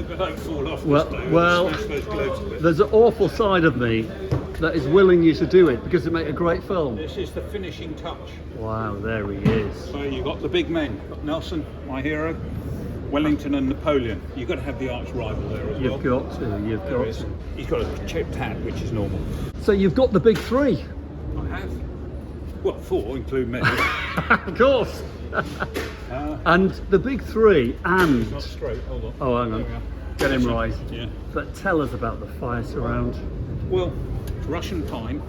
but don't fall off. Well, Smash those globes a bit. there's an awful side of me that is willing you to do it because it make a great film. This is the finishing touch. Wow, there he is. So you got the big men. Got Nelson, my hero, Wellington, and Napoleon. You've got to have the arch rival there as well. You've got to. He's got a chipped hat, which is normal. So you've got the big three. I have. Well, 4, include me. Of course. And the big three and... Not straight, hold on. Oh, hang There we on. are. Get him right. Yeah. But tell us about the fire surround. Well, Russian pine,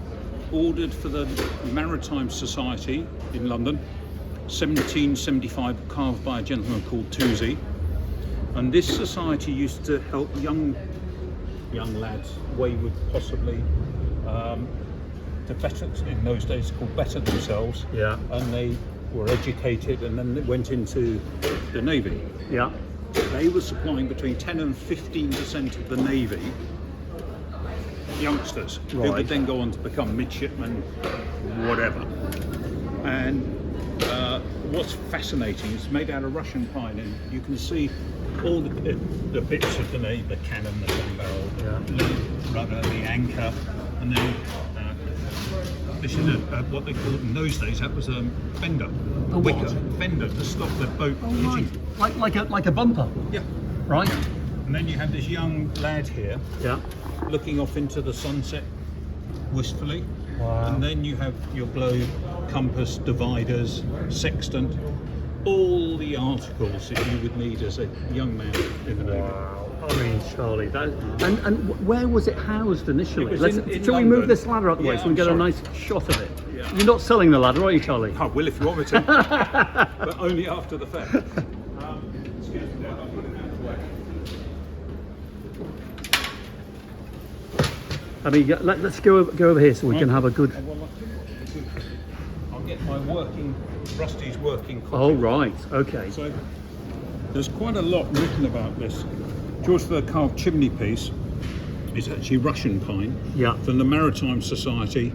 ordered for the Maritime Society in London, 1775, carved by a gentleman called Tousey. And this society used to help young lads, wayward possibly, to better, in those days called better themselves. Yeah. And they were educated and then they went into the Navy. Yeah. They were supplying between 10 and 15% of the Navy youngsters who Right. would then go on to become midshipmen, whatever. And what's fascinating is made out of Russian pine, and you can see all the bits of the Navy, the cannon, the gun barrel, the rudder, the anchor, and then this is what they called in those days. That was a fender, A wicker what? fender to stop the boat hitting. Like a bumper. Yeah. Right. And then you have this young lad here Yeah. looking off into the sunset wistfully. Wow. And then you have your globe, compass, dividers, sextant, all the articles that you would need as a young man in the Navy. Wow. I mean, Charlie, that and where was it housed initially? It was in Shall we London. move this ladder out the way Yeah, so we can I'm get a sorry. nice shot of it? Yeah. You're not selling the ladder, are you, Charlie? I will if you want me to, but only after the fact. Excuse me, Dad, I'll put it out of the way. I mean, let's go over here so we can have a good... I'll get my Rusty's working copy. Oh, right, okay. So there's quite a lot written about this. George the carved chimneypiece is actually Russian pine Yeah. from the Maritime Society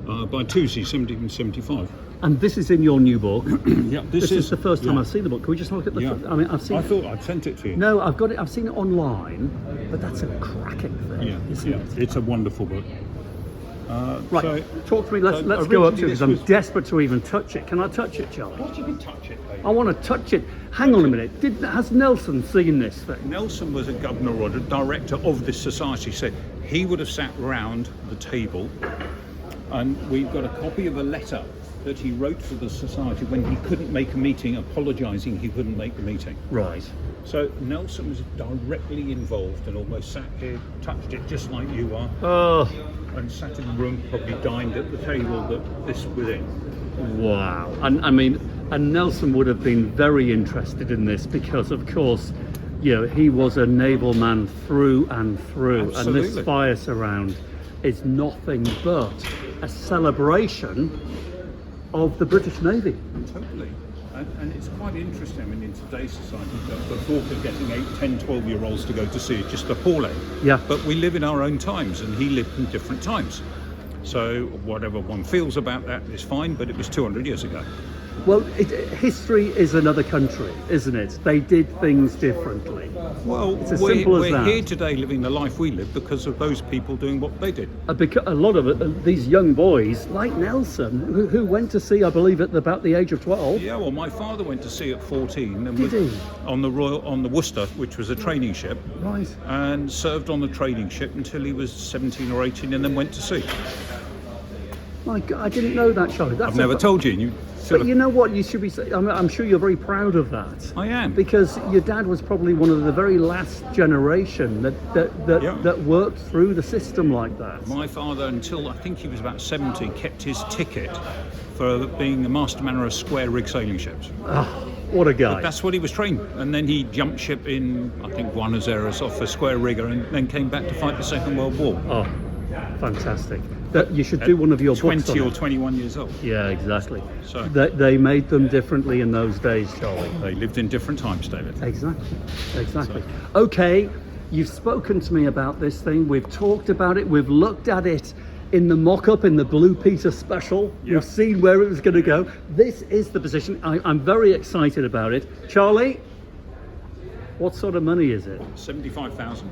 by Tousey, 1775. And this is in your new book. Yeah, This is the first time yeah. I've seen the book. Can we just look at the... Yeah. I mean, I've seen... I thought I'd sent it to you. No, I've got it. I've seen it online, but that's a cracking thing, Yeah, isn't yeah, it? it's a wonderful book. Right, so- talk to me. Let's so go up to it originally because I'm this was- desperate to even touch it. Can I touch it, Charlie? What, you can touch it, baby? I want to touch it. Hang on a minute. Has Nelson seen this thing? Nelson was a governor or a director of this society, so he would have sat round the table, and we've got a copy of a letter that he wrote to the society when he couldn't make a meeting, apologising he couldn't make the meeting. Right. So Nelson was directly involved and almost sat here, touched it just like you are, Oh, and sat in the room, probably dined at the table that this was in. wow. And I mean, and Nelson would have been very interested in this because, of course, you know, he was a naval man through and through. And Absolutely. this fire surround is nothing but a celebration of the British Navy. Totally. And it's quite interesting. I mean, in today's society, the thought of getting 8, 10, 12-year-olds to go to see it just appalling. Yeah. But we live in our own times, and he lived in different times. So whatever one feels about that is fine, but it was 200 years ago. Well, history is another country, isn't it? They did things differently. Well, It's as simple as we're that. here today living the life we live because of those people doing what they did. A lot of these young boys, like Nelson, who went to sea, I believe, at about the age of 12. Yeah, well, my father went to sea at 14 and Did was he? on the Worcester, which was a training ship, Right. and served on the training ship until he was 17 or 18 and then went to sea. My God, I didn't know that, Charlie. That's I've never told you. And you But you know what? You should be. I'm sure you're very proud of that. I am. Because your dad was probably one of the very last generation that Yeah. worked through the system like that. My father, until I think he was about 70, kept his ticket for being a master man of square rig sailing ships. What a guy! That's what he was trained. And then he jumped ship in, I think, Buenos Aires off a square rigger, and then came back to fight the Second World War. Oh, fantastic! That you should do one of your books 20 on or it. 21 years old. Yeah, exactly. So- They made them differently in those days, Charlie. They lived in different times, David. Exactly. Okay, you've spoken to me about this thing. We've talked about it. We've looked at it in the mock-up in the Blue Peter special. Yeah. We've seen where it was going to go. This is the position. I'm very excited about it. Charlie, What sort of money is it? 75,000.